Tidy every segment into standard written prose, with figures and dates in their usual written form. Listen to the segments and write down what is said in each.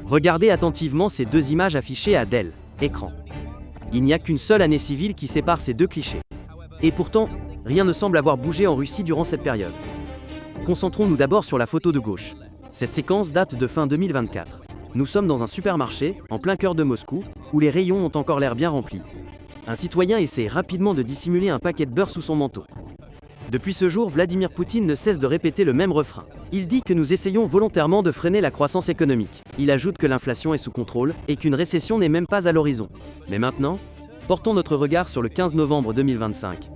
Regardez attentivement ces deux images affichées à Dell, écran. Il n'y a qu'une seule année civile qui sépare ces deux clichés. Et pourtant, rien ne semble avoir bougé en Russie durant cette période. Concentrons-nous d'abord sur la photo de gauche. Cette séquence date de fin 2024. Nous sommes dans un supermarché, en plein cœur de Moscou, où les rayons ont encore l'air bien remplis. Un citoyen essaie rapidement de dissimuler un paquet de beurre sous son manteau. Depuis ce jour, Vladimir Poutine ne cesse de répéter le même refrain. Il dit que nous essayons volontairement de freiner la croissance économique. Il ajoute que l'inflation est sous contrôle et qu'une récession n'est même pas à l'horizon. Mais maintenant, portons notre regard sur le 15 novembre 2025.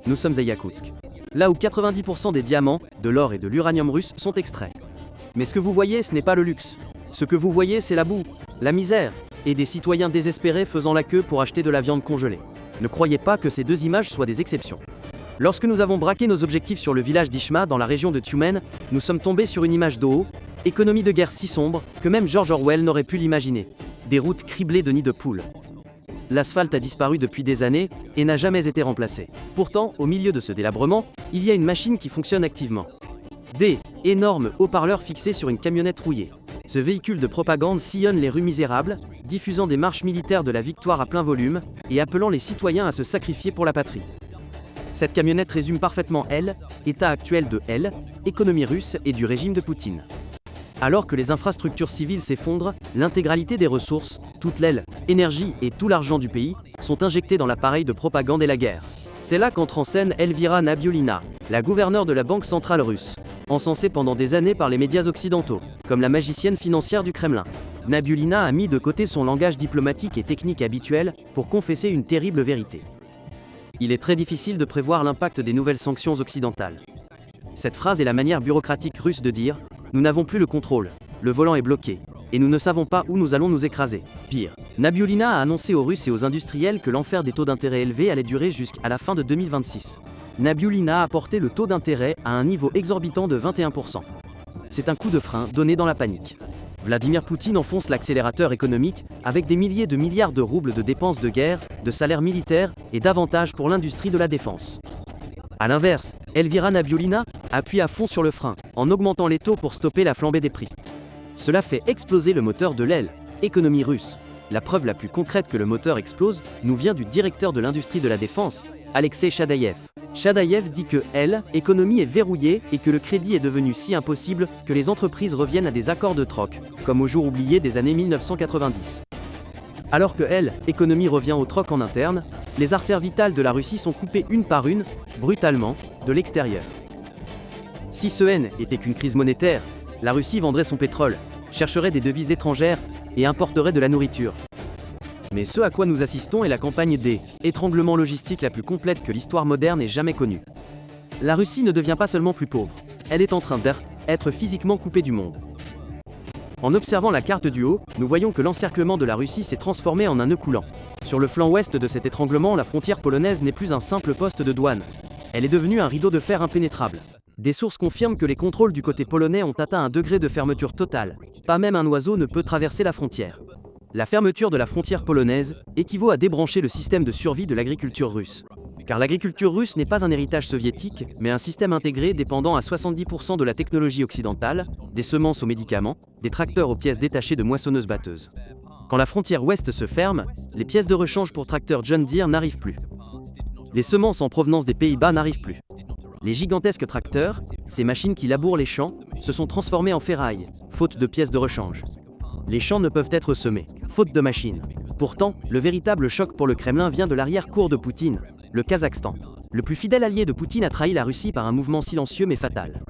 Nous sommes à Yakoutsk, là où 90% des diamants, de l'or et de l'uranium russe sont extraits. Mais ce que vous voyez, ce n'est pas le luxe. Ce que vous voyez, c'est la boue, la misère, et des citoyens désespérés faisant la queue pour acheter de la viande congelée. Ne croyez pas que ces deux images soient des exceptions. Lorsque nous avons braqué nos objectifs sur le village d'Ishma dans la région de Tyumen, nous sommes tombés sur une image d'eau, économie de guerre si sombre que même George Orwell n'aurait pu l'imaginer. Des routes criblées de nids de poules. L'asphalte a disparu depuis des années et n'a jamais été remplacé. Pourtant, au milieu de ce délabrement, il y a une machine qui fonctionne activement. Des énormes haut-parleurs fixés sur une camionnette rouillée. Ce véhicule de propagande sillonne les rues misérables, diffusant des marches militaires de la victoire à plein volume et appelant les citoyens à se sacrifier pour la patrie. Cette camionnette résume parfaitement état actuel de économie russe et du régime de Poutine. Alors que les infrastructures civiles s'effondrent, l'intégralité des ressources, toute énergie et tout l'argent du pays sont injectés dans l'appareil de propagande et la guerre. C'est là qu'entre en scène Elvira Nabiullina, la gouverneure de la Banque centrale russe, encensée pendant des années par les médias occidentaux, comme la magicienne financière du Kremlin. Nabiullina a mis de côté son langage diplomatique et technique habituel pour confesser une terrible vérité. Il est très difficile de prévoir l'impact des nouvelles sanctions occidentales. Cette phrase est la manière bureaucratique russe de dire « Nous n'avons plus le contrôle, le volant est bloqué, et nous ne savons pas où nous allons nous écraser ». Pire, Nabiullina a annoncé aux Russes et aux industriels que l'enfer des taux d'intérêt élevés allait durer jusqu'à la fin de 2026. Nabiullina a porté le taux d'intérêt à un niveau exorbitant de 21%. C'est un coup de frein donné dans la panique. Vladimir Poutine enfonce l'accélérateur économique avec des milliers de milliards de roubles de dépenses de guerre, de salaires militaires et d'avantages pour l'industrie de la défense. A l'inverse, Elvira Nabiullina appuie à fond sur le frein, en augmentant les taux pour stopper la flambée des prix. Cela fait exploser le moteur de l'économie russe. La preuve la plus concrète que le moteur explose nous vient du directeur de l'industrie de la défense, Alexei Chadaïev. Chadaïev dit que l'économie est verrouillée et que le crédit est devenu si impossible que les entreprises reviennent à des accords de troc, comme au jour oublié des années 1990. Alors que l'économie revient au troc en interne, les artères vitales de la Russie sont coupées une par une, brutalement, de l'extérieur. Si ce était qu'une crise monétaire, la Russie vendrait son pétrole, chercherait des devises étrangères et importerait de la nourriture. Mais ce à quoi nous assistons est la campagne d'étranglement logistique la plus complète que l'histoire moderne ait jamais connue. La Russie ne devient pas seulement plus pauvre, elle est en train d'être physiquement coupée du monde. En observant la carte du haut, nous voyons que l'encerclement de la Russie s'est transformé en un nœud coulant. Sur le flanc ouest de cet étranglement, la frontière polonaise n'est plus un simple poste de douane. Elle est devenue un rideau de fer impénétrable. Des sources confirment que les contrôles du côté polonais ont atteint un degré de fermeture totale. Pas même un oiseau ne peut traverser la frontière. La fermeture de la frontière polonaise équivaut à débrancher le système de survie de l'agriculture russe. Car l'agriculture russe n'est pas un héritage soviétique, mais un système intégré dépendant à 70% de la technologie occidentale, des semences aux médicaments, des tracteurs aux pièces détachées de moissonneuses-batteuses. Quand la frontière ouest se ferme, les pièces de rechange pour tracteurs John Deere n'arrivent plus. Les semences en provenance des Pays-Bas n'arrivent plus. Les gigantesques tracteurs, ces machines qui labourent les champs, se sont transformés en ferraille, faute de pièces de rechange. Les champs ne peuvent être semés, faute de machines. Pourtant, le véritable choc pour le Kremlin vient de l'arrière-cour de Poutine, le Kazakhstan. Le plus fidèle allié de Poutine a trahi la Russie par un mouvement silencieux mais fatal.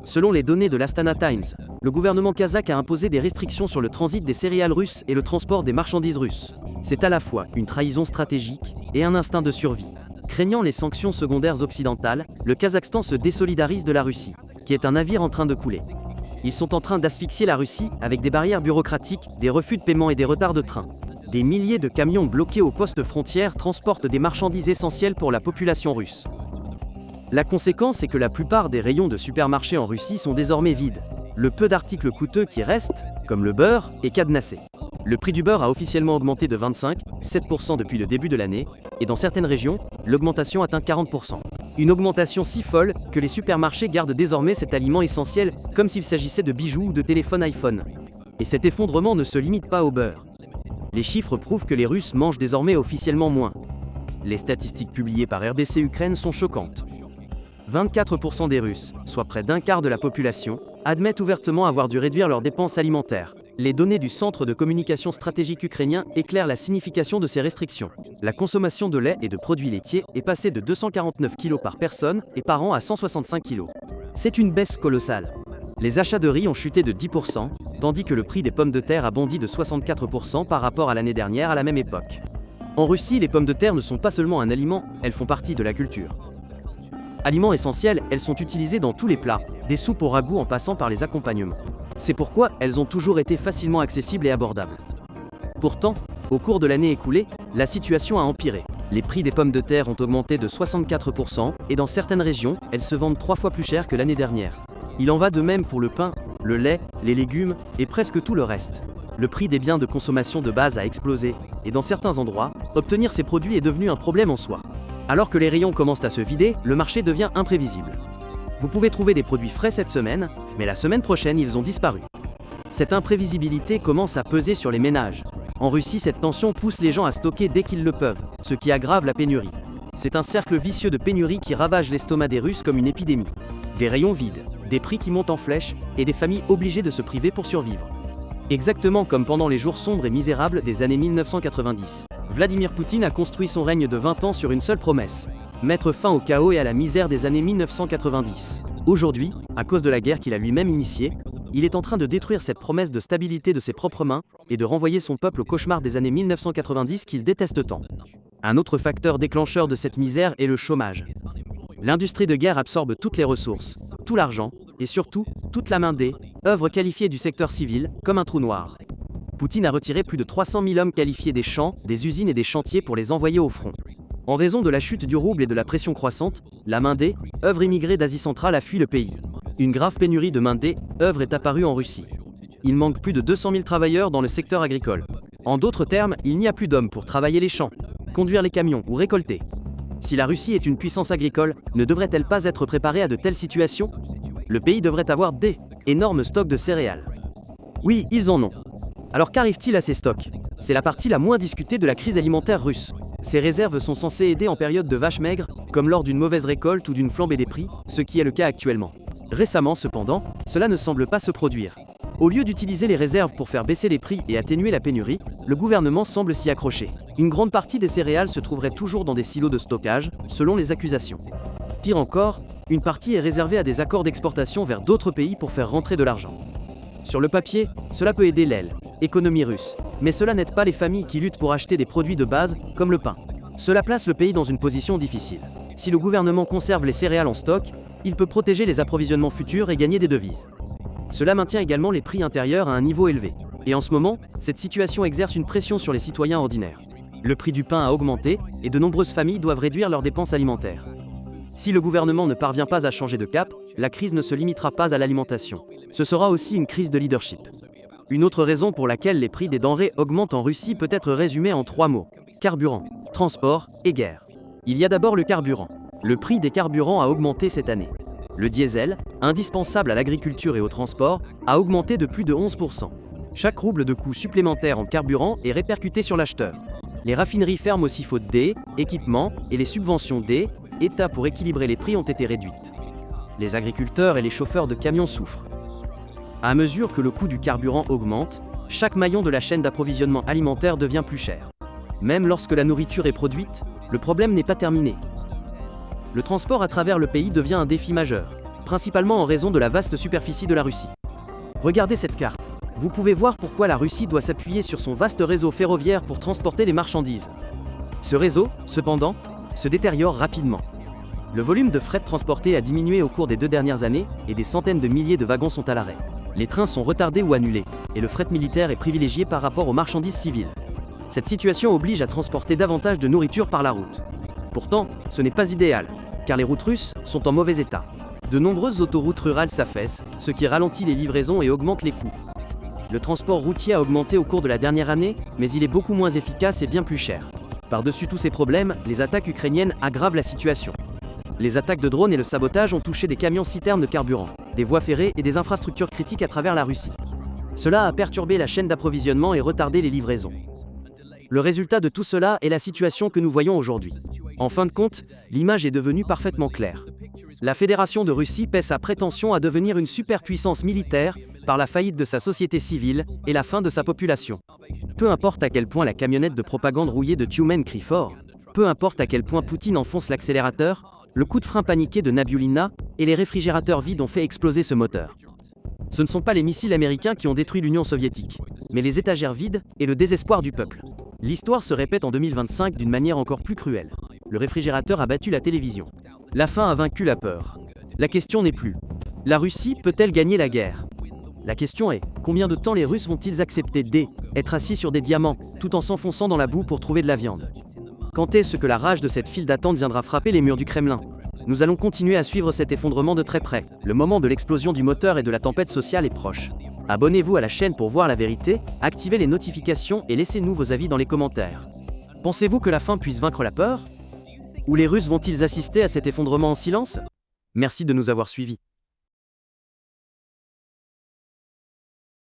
Selon les données de l'Astana Times, le gouvernement kazakh a imposé des restrictions sur le transit des céréales russes et le transport des marchandises russes. C'est à la fois une trahison stratégique et un instinct de survie. Craignant les sanctions secondaires occidentales, le Kazakhstan se désolidarise de la Russie, qui est un navire en train de couler. Ils sont en train d'asphyxier la Russie avec des barrières bureaucratiques, des refus de paiement et des retards de train. Des milliers de camions bloqués aux postes frontières transportent des marchandises essentielles pour la population russe. La conséquence est que la plupart des rayons de supermarchés en Russie sont désormais vides. Le peu d'articles coûteux qui restent, comme le beurre, est cadenassé. Le prix du beurre a officiellement augmenté de 25,7% depuis le début de l'année, et dans certaines régions, l'augmentation atteint 40%. Une augmentation si folle que les supermarchés gardent désormais cet aliment essentiel comme s'il s'agissait de bijoux ou de téléphones iPhone. Et cet effondrement ne se limite pas au beurre. Les chiffres prouvent que les Russes mangent désormais officiellement moins. Les statistiques publiées par RBC Ukraine sont choquantes. 24% des Russes, soit près d'un quart de la population, admettent ouvertement avoir dû réduire leurs dépenses alimentaires. Les données du Centre de communication stratégique ukrainien éclairent la signification de ces restrictions. La consommation de lait et de produits laitiers est passée de 249 kg par personne et par an à 165 kg. C'est une baisse colossale. Les achats de riz ont chuté de 10%, tandis que le prix des pommes de terre a bondi de 64% par rapport à l'année dernière à la même époque. En Russie, les pommes de terre ne sont pas seulement un aliment, elles font partie de la culture. Aliments essentiels, elles sont utilisées dans tous les plats, des soupes au ragoût en passant par les accompagnements. C'est pourquoi elles ont toujours été facilement accessibles et abordables. Pourtant, au cours de l'année écoulée, la situation a empiré. Les prix des pommes de terre ont augmenté de 64% et dans certaines régions, elles se vendent 3 fois plus cher que l'année dernière. Il en va de même pour le pain, le lait, les légumes et presque tout le reste. Le prix des biens de consommation de base a explosé et dans certains endroits, obtenir ces produits est devenu un problème en soi. Alors que les rayons commencent à se vider, le marché devient imprévisible. Vous pouvez trouver des produits frais cette semaine, mais la semaine prochaine, ils ont disparu. Cette imprévisibilité commence à peser sur les ménages. En Russie, cette tension pousse les gens à stocker dès qu'ils le peuvent, ce qui aggrave la pénurie. C'est un cercle vicieux de pénurie qui ravage l'estomac des Russes comme une épidémie. Des rayons vides, des prix qui montent en flèche, et des familles obligées de se priver pour survivre. Exactement comme pendant les jours sombres et misérables des années 1990. Vladimir Poutine a construit son règne de 20 ans sur une seule promesse: mettre fin au chaos et à la misère des années 1990. Aujourd'hui, à cause de la guerre qu'il a lui-même initiée, il est en train de détruire cette promesse de stabilité de ses propres mains et de renvoyer son peuple au cauchemar des années 1990 qu'il déteste tant. Un autre facteur déclencheur de cette misère est le chômage. L'industrie de guerre absorbe toutes les ressources, tout l'argent, et surtout, toute la main-d'œuvre qualifiée du secteur civil, comme un trou noir. Poutine a retiré plus de 300 000 hommes qualifiés des champs, des usines et des chantiers pour les envoyer au front. En raison de la chute du rouble et de la pression croissante, la main-d'œuvre immigrée d'Asie centrale a fui le pays. Une grave pénurie de main-d'œuvre est apparue en Russie. Il manque plus de 200 000 travailleurs dans le secteur agricole. En d'autres termes, il n'y a plus d'hommes pour travailler les champs, conduire les camions ou récolter. Si la Russie est une puissance agricole, ne devrait-elle pas être préparée à de telles situations? Le pays devrait avoir des énormes stocks de céréales. Oui, ils en ont. Alors qu'arrive-t-il à ces stocks? C'est la partie la moins discutée de la crise alimentaire russe. Ces réserves sont censées aider en période de vaches maigres, comme lors d'une mauvaise récolte ou d'une flambée des prix, ce qui est le cas actuellement. Récemment cependant, cela ne semble pas se produire. Au lieu d'utiliser les réserves pour faire baisser les prix et atténuer la pénurie, le gouvernement semble s'y accrocher. Une grande partie des céréales se trouverait toujours dans des silos de stockage, selon les accusations. Pire encore, une partie est réservée à des accords d'exportation vers d'autres pays pour faire rentrer de l'argent. Sur le papier, cela peut aider l'économie russe, mais cela n'aide pas les familles qui luttent pour acheter des produits de base, comme le pain. Cela place le pays dans une position difficile. Si le gouvernement conserve les céréales en stock, il peut protéger les approvisionnements futurs et gagner des devises. Cela maintient également les prix intérieurs à un niveau élevé. Et en ce moment, cette situation exerce une pression sur les citoyens ordinaires. Le prix du pain a augmenté, et de nombreuses familles doivent réduire leurs dépenses alimentaires. Si le gouvernement ne parvient pas à changer de cap, la crise ne se limitera pas à l'alimentation. Ce sera aussi une crise de leadership. Une autre raison pour laquelle les prix des denrées augmentent en Russie peut être résumée en 3 mots: carburant, transport et guerre. Il y a d'abord le carburant. Le prix des carburants a augmenté cette année. Le diesel, indispensable à l'agriculture et au transport, a augmenté de plus de 11%. Chaque rouble de coût supplémentaire en carburant est répercuté sur l'acheteur. Les raffineries ferment aussi faute d'équipements et les subventions d'État pour équilibrer les prix ont été réduites. Les agriculteurs et les chauffeurs de camions souffrent. À mesure que le coût du carburant augmente, chaque maillon de la chaîne d'approvisionnement alimentaire devient plus cher. Même lorsque la nourriture est produite, le problème n'est pas terminé. Le transport à travers le pays devient un défi majeur, principalement en raison de la vaste superficie de la Russie. Regardez cette carte. Vous pouvez voir pourquoi la Russie doit s'appuyer sur son vaste réseau ferroviaire pour transporter les marchandises. Ce réseau, cependant, se détériore rapidement. Le volume de fret transporté a diminué au cours des 2 dernières années et des centaines de milliers de wagons sont à l'arrêt. Les trains sont retardés ou annulés, et le fret militaire est privilégié par rapport aux marchandises civiles. Cette situation oblige à transporter davantage de nourriture par la route. Pourtant, ce n'est pas idéal, car les routes russes sont en mauvais état. De nombreuses autoroutes rurales s'affaissent, ce qui ralentit les livraisons et augmente les coûts. Le transport routier a augmenté au cours de la dernière année, mais il est beaucoup moins efficace et bien plus cher. Par-dessus tous ces problèmes, les attaques ukrainiennes aggravent la situation. Les attaques de drones et le sabotage ont touché des camions-citernes de carburant, des voies ferrées et des infrastructures critiques à travers la Russie. Cela a perturbé la chaîne d'approvisionnement et retardé les livraisons. Le résultat de tout cela est la situation que nous voyons aujourd'hui. En fin de compte, l'image est devenue parfaitement claire. La Fédération de Russie paie sa prétention à devenir une superpuissance militaire par la faillite de sa société civile et la fin de sa population. Peu importe à quel point la camionnette de propagande rouillée de Tyumen crie fort, peu importe à quel point Poutine enfonce l'accélérateur, le coup de frein paniqué de Nabiullina et les réfrigérateurs vides ont fait exploser ce moteur. Ce ne sont pas les missiles américains qui ont détruit l'Union soviétique, mais les étagères vides et le désespoir du peuple. L'histoire se répète en 2025 d'une manière encore plus cruelle. Le réfrigérateur a battu la télévision. La faim a vaincu la peur. La question n'est plus: la Russie peut-elle gagner la guerre? La question est: combien de temps les Russes vont-ils accepter d'être assis sur des diamants, tout en s'enfonçant dans la boue pour trouver de la viande? Quand est-ce que la rage de cette file d'attente viendra frapper les murs du Kremlin? Nous allons continuer à suivre cet effondrement de très près. Le moment de l'explosion du moteur et de la tempête sociale est proche. Abonnez-vous à la chaîne pour voir la vérité, activez les notifications et laissez-nous vos avis dans les commentaires. Pensez-vous que la faim puisse vaincre la peur? Ou les Russes vont-ils assister à cet effondrement en silence? Merci de nous avoir suivis.